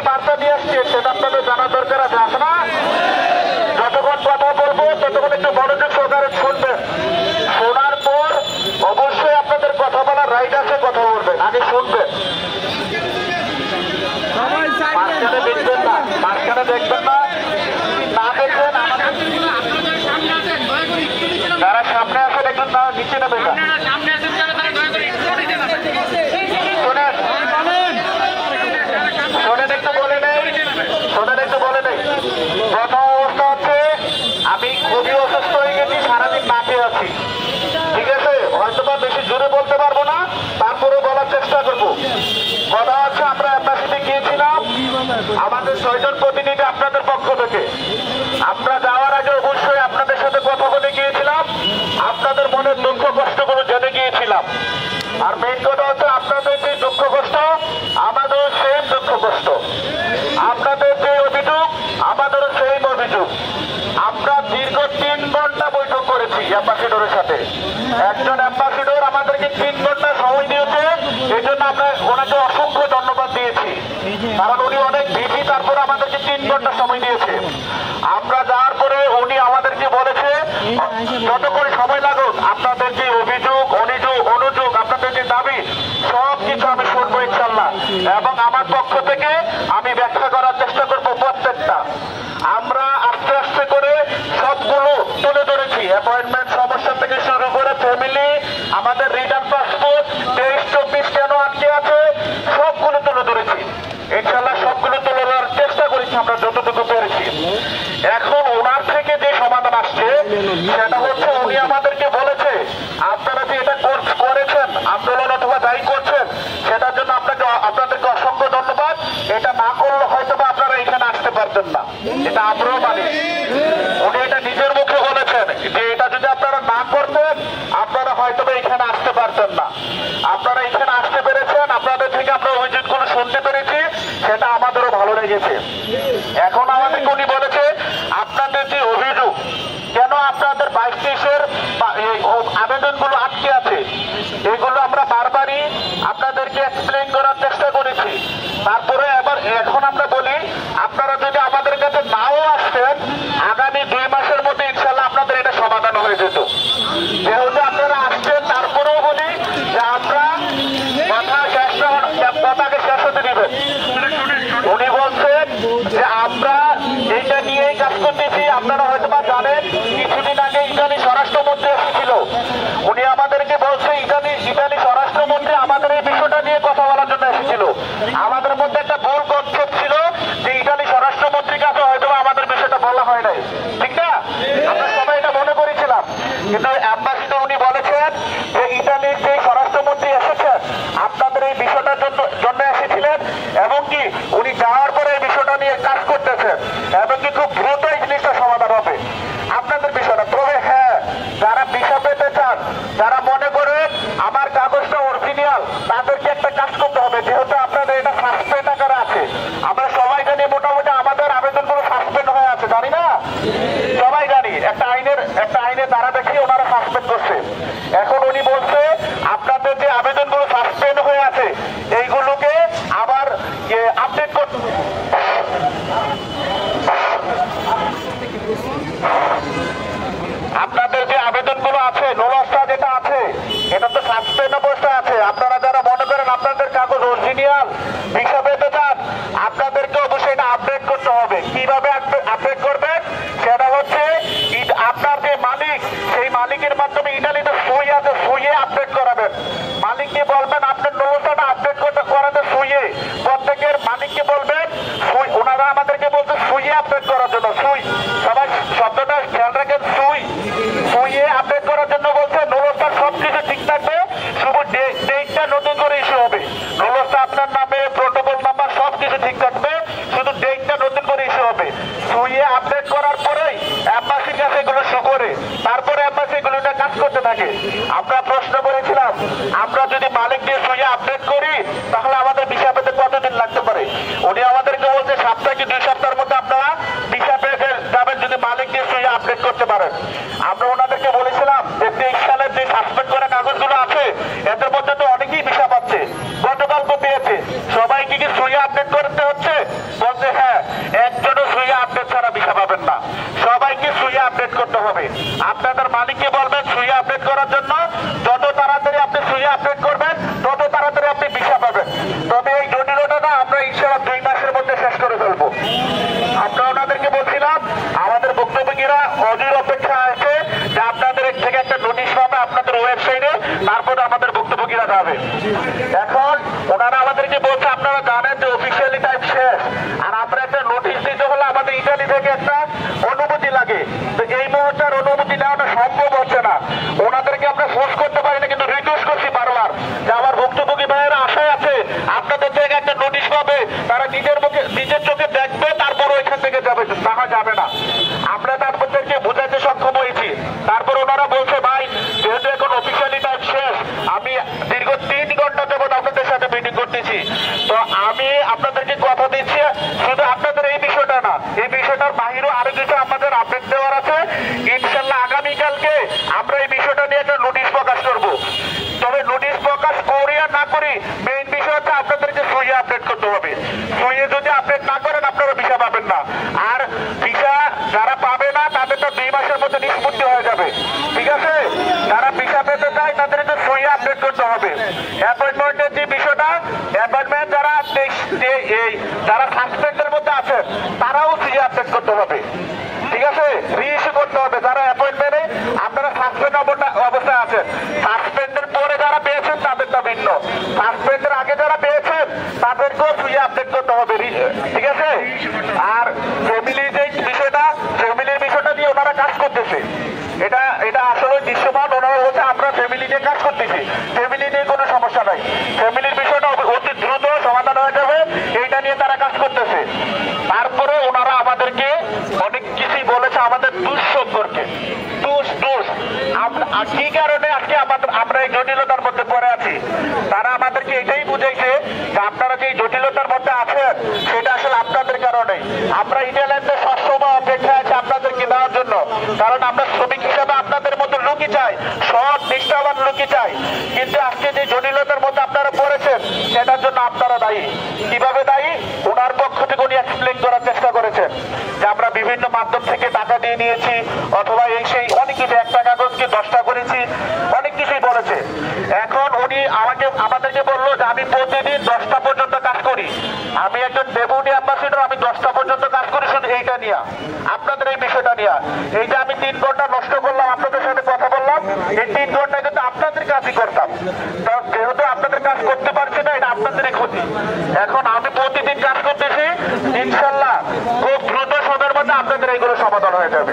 বার্তা নিয়ে আসছে সেটা আপনাদের জানার দরকার আছে, আছে না? যতক্ষণ কথা বলবো ততক্ষণ একটু মনোযোগ সহকারে শুনবেন। শোনার পর অবশ্যই আপনাদের কথা বলার রাইট আছে, কথা বলবেন, আগে শুনবেন। মাঝখানে দেখবেন না, মাঝখানে দেখবেন না, না দেখবেন যারা সামনে আসেন একটু না নিচে নেবেন না। শোনেন একটু বলে নেই, শোনেন একটু বলে নেই। প্রথম অবস্থা হচ্ছে আমি খুবই অসুস্থ হয়ে গেছি, সারাদিন না খেয়ে আছি, ঠিক আছে? হয়তো বা বেশি জোরে বলতে পারবো না, তারপরেও বলার চেষ্টা করবো। কথা হচ্ছে আমরা অ্যাম্বাসিতে গিয়েছিলাম, আমাদের 6 জন প্রতিনিধি আপনাদের পক্ষ থেকে। আমরা যাওয়ার আগে অবশ্যই আপনাদের সাথে কথা বলে গিয়েছিলাম, আপনাদের মনের দুঃখ কষ্টগুলো জেনে গিয়েছিলাম। আর মেইন কথা হচ্ছে আপনাদের যে দুঃখ কষ্ট আমাদেরও সেম দুঃখ কষ্ট, আপনাদের যে অভিযোগ আমাদেরও সেম অভিযোগ। আমরা দীর্ঘ 3 ঘন্টা বৈঠক করেছি অ্যাম্বাসিডরের সাথে। একজন অ্যাম্বাসিডর আমাদেরকে 3 ঘন্টা সময় দিয়েছে, এই জন্য আমরা ওনাকে অসংখ্য ধন্যবাদ দিয়েছি, কারণ উনি অনেক বিজি, তারপর আমাদেরকে 3 ঘন্টা সময় দিয়েছে। আমরা যাওয়ার পরে উনি আমাদেরকে বলেছে যতক্ষণ সময় লাগুক আপনাদের যে অভিযোগ অনুযোগ আপনাদের যে দাবি সব কিছু আমি শুনবো ইনশাল্লাহ, এবং আমার পক্ষ থেকে আমি ব্যাখ্যা করার চেষ্টা করবো প্রত্যেকটা। আমরা আস্তে আস্তে করে সবগুলো তুলে ধরেছি, অ্যাপয়েন্টমেন্ট সমস্যা থেকে শুরু করে ফ্যামিলি, আমাদের রিটার্ন পাসপোর্ট 23-24 কেন আটকে আছে সবগুলো তুলে ধরেছি ইনশাল্লাহ, সবগুলো তুলে ধরার চেষ্টা করেছি আমরা যতটুকু পেরেছি। এখন ওনার থেকে যে সমাধান আসছে সেটা হচ্ছে উনি আমাদেরকে বলেছে আপনারা যে এটা করেছেন আন্দোলন অথবা যাই করছেন সেটার জন্য আপনাদেরকে অসংখ্য ধন্যবাদ। এটা না করলে হয়তো বা আপনারা এখানে আসতে পারতেন না, এটা আমরাও মানি। উনি এটা নিজের মুখে বলেছেন যে এটা যদি আপনারা না করতেন আপনারা হয়তো বা এখানে আসতে পারতেন না। আপনারা এখানে আসতে পেরেছেন, আপনাদের থেকে আমরা অভিযোগগুলো শুনতে পেরেছি, সেটা আমাদেরও ভালো লেগেছে। এখন আমাদেরকে উনি বলেছে আপনাদের যে অভিযোগ কেন আপনাদের 22-23-এর আবেদনগুলো আটকে আছে এগুলো আমরা বারবারই আপনাদেরকে এক্সপ্লেইন করার চেষ্টা করেছি। তারপরে এখন আমরা বলি আপনারা যদি আমাদের কাছে নাও আসতেন আগামী 2 মাসের মধ্যে ইনশাল্লাহ আপনাদের এটা সমাধান হয়ে যেত। যেহেতু আপনারা আসছেন তারপরেও বলি যে আমরা কথাকে শেষ হতে দিবেন। উনি বলছেন যে আমরা এইটা নিয়েই কাজ করতেছি। আপনারা হয়তো বা জানেন কিছুদিন আগে ইতালি স্বরাষ্ট্রমন্ত্রী এসেছিল, উনি আমাদেরকে বলছে ইতালি স্বরাষ্ট্রমন্ত্রী আমাদের এই বিষয়টা নিয়ে কথা বলার জন্য এসেছিল। আমাদের মধ্যে একটা ভুল কনসেপ্ট ছিল যে ইতালি স্বরাষ্ট্রমন্ত্রীর কাছে হয়তো আমাদের বিষয়টা বলা হয় নাই, ঠিক না? আমরা সবাই এটা মনে করেছিলাম, কিন্তু অ্যাম্বাসিডর উনি বলেছেন যে ইতালির যে স্বরাষ্ট্রমন্ত্রী এসেছেন আপনাদের এই বিষয়টার জন্য এসেছিলেন, এবং কি উনি যাওয়ার পরে এই বিষয়টা নিয়ে কাজ করতেছেন, এবং কি খুব দ্রুত এই জিনিসটা সমাধান হবে আপনাদের বিষয়টা। তবে হ্যাঁ, যারা ভিসা পেতে চান, যারা মনে করেন আমার কাগজটা অরিজিনাল, তাদেরকে একটা কাজ করতে হবে। যেহেতু আপনাদের এটা সাসপেন্ড আকারে আছে, আমরা সবাই জানি মোটামুটি আমাদের আবেদনগুলো সাসপেন্ড হয়ে আছে, জানি না? সবাই জানি একটা আইনের দ্বারা দেখি ওনারা সাসপেন্ড করছে। এখন উনি বলছে আপনাদের যে আবেদনগুলো সাসপেন্ড হয়ে আছে এইগুলোকে আবার আপডেট করতে, আপনাদের যে আবেদনগুলো আছে নোলস্তা যেটা আছে এটা তো সাসপেন্ড অবস্থায় আছে। আপনারা যারা মনে করেন আপনাদের কাগজ অরিজিনাল ভিসা পেতে চান আপনাদেরকে অবশ্যই এটা আপডেট করতে হবে। কিভাবে আপডেট করবেন সেটা হচ্ছে আপনার যে মালিক সেই মালিকের মাধ্যমে ইটালিতে সই আছে, সইয়ে আপডেট করাবেন। মালিককে বলবেন আপনার নোলস্তাটা আপডেট করাতে, সইয়ে প্রত্যেকের মালিককে বলবেন, ওনারা আমাদেরকে বলতে সইয়ে আপডেট করার জন্য। সই, সবাই শব্দটা খেয়াল রাখেন, সইয়ে আপডেট করার জন্য বলছে। নোলস্তার সবকিছু ঠিক থাকবে, শুধু ডেটটা নতুন করে ইস্যু হবে। নোলস্তা আপনার নামে, প্রোটোকল নাম্বার সবকিছু ঠিক থাকবে, শুধু ডেটটা নতুন করে ইস্যু হবে। সইয়ে আপডেট করার পরেই অ্যাম্বাসির কাছে এগুলো শো করে, তারপরে অ্যাম্বাসি এগুলো কাজ করতে থাকে। আমরা প্রশ্ন করেছিলাম আমরা যদি মালিক দিয়ে সইয়ে আপডেট করি তাহলে আমাদের ভিসা পেতে কতদিন লাগতে পারে? উনি আমাদেরকে বলছে 7 থেকে 2 সপ্তাহের মধ্যে আপনারা ভিসা পেয়ে যাবেন যদি মালিক দিয়ে সইয়ে আপডেট করতে পারেন। আমরা ওনাদেরকে বলেছিলাম যে 23 সালের যে সাসপেন্ড করা কাগজগুলো আছে এদের মধ্যে তো অনেকেই ভিসা পাচ্ছে, গতকালকে পেয়েছে। সবাইকে কি সইয়ে আপডেট করতে হচ্ছে? যাবে। এখন ওনারা আমাদেরকে বলছে আপনারা জানেন যে অফিসিয়ালি টাইম শেষ, আর আমরা একটা নোটিশ দিতে হলে আমাদের ইটালি থেকে একটা অনুমতি লাগে। তো এই মুহূর্তে অনুমতি নেওয়াটা সম্ভব হচ্ছে না। ওনাদেরকে আমরা ফোর্স করতে পারি না, কিন্তু রিকোয়েস্ট করছি বারবার যে আমার ভুক্তভোগী ভাইয়েরা আশায় আছে আপনাদের থেকে একটা নোটিশ পাবে, তারা নিজের চোখে দেখবে, তারপর ওইখান থেকে যাবে, না যাবে না। আমরা তারপরদেরকে বোঝাতে সক্ষম হয়েছি। তারপর ওনারা বলছে ভাই যেহেতু এখন অফিসিয়ালি টাইম শেষ, আমি দীর্ঘ 3 ঘন্টা যাবত আপনাদের সাথে মিটিং করতেছি, তো আমি আপনাদেরকে কথা দিচ্ছি শুধু আপনাদের এই বিষয়টা না, এই বিষয়টার বাহিরেও আরো কিছু আমাদের আপডেট দেওয়ার আছে। ইনশাল্লাহ আগামীকালকে আমরা এই বিষয়টা নিয়ে একটা নোটিশ প্রকাশ করব। তবে নোটিশ প্রকাশ করি আর না করি, মেইন বিষয় হচ্ছে আপনাদেরকে সইয়ে আপডেট করতে হবে। সইয়ে যদি আপডেট না করেন আপনারা ভিসা পাবেন না, আর ভিসা যারা পাবে না তাদেরটা 2 মাসের মধ্যে নিষ্পত্তি হয়ে যাবে। ঠিক আছে, যারা ভিসা পেতে চায় তাদেরকে সইয়ে আপডেট করতে হবে। অ্যাপয়েন্টমেন্টের যে বিষয়টা, অ্যাপয়েন্টমেন্ট যারা সাসপেন্ডের মধ্যে আছে তারাও সইয়ে আপডেট করতে হবে। ঠিক আছে, রিইস্যু করতে হবে। যারা অ্যাপয়েন্টমেন্টে আপনারা সাসপেন্ড অবস্থায় আছেন, সাসপেন্ডের পরে যারা পেয়েছেন তাদেরটা ভিন্ন, সাসপেন্ডের আগে যারা পেয়েছেন তাদেরকেও সইয়ে আপডেট করতে হবে। ঠিক আছে, আর ফ্যামিলির যে বিষয়টা, ফ্যামিলির বিষয়টা নিয়ে ওনারা কাজ করতেছে, এটা আসলে দৃশ্যমান। ওনারা বলছে আমরা ফ্যামিলি নিয়ে কাজ করতেছি, ফ্যামিলি নিয়ে কোনো সমস্যা নাই, ফ্যামিলির বিষয়টা অতি দ্রুত সমাধান হয়ে যাবে, এইটা নিয়ে তারা কাজ করতেছে। তারপরে ওনারা আমাদেরকে অনেক কিছুই বলেছে আমাদের দুষ সম্পর্কে, কি কারণে আজকে আমরা এই জটিলতার মধ্যে পড়ে আছি। তারা আমাদেরকে এটাই বুঝাইছে যে আপনারা যে জটিলতার মধ্যে আছেন সেটা আসলে আপনাদের কারণে। আমরা ইটালিয়ানদের সবসময় অপেক্ষা আছে আপনাদেরকে দেওয়ার জন্য, কারণ আমরা শ্রমিক হিসাবে আপনাদের মতো লোকই চাই, সৎ নিষ্ঠাবান লোকই চাই। কিন্তু আজকে যে জটিলতার মধ্যে আপনারা পড়েছেন সেটার জন্য আপনারা দায়ী। কিভাবে দায়ী? ওনার পক্ষ থেকে উনি এক্সপ্লেন করার চেষ্টা করেছেন যে আমরা বিভিন্ন মাধ্যম থেকে টাকা দিয়ে নিয়েছি, অথবা এই সেই অনেক কিছু, একটা কাগজকে 10টা করেছি, অনেক কিছুই বলেছে। এখন উনি আমাদেরকে বললো যে আমি প্রতিদিন 10টা পর্যন্ত কাজ করি, আমি একজন ডেপুটি অ্যাম্বাসেডর, আমি 10টা পর্যন্ত কাজ করি শুধু এইটা নিয়ে, আপনাদের এই বিষয়টা নিয়ে। এই যে আমি 3 ঘন্টা নষ্ট করলাম আপনাদের সাথে কথা বললাম, এই 3 ঘন্টা কিন্তু আপনাদের কাজই করতাম। যেহেতু আপনাদের কাজ করতে পারছি না, এটা আপনাদেরই ক্ষতি। এখন আমি প্রতিদিন কাজ করতেছি, ইনশাল্লাহ খুব দ্রুত সময়ের মধ্যে আপনাদের এইগুলো সমাধান হয়ে যাবে।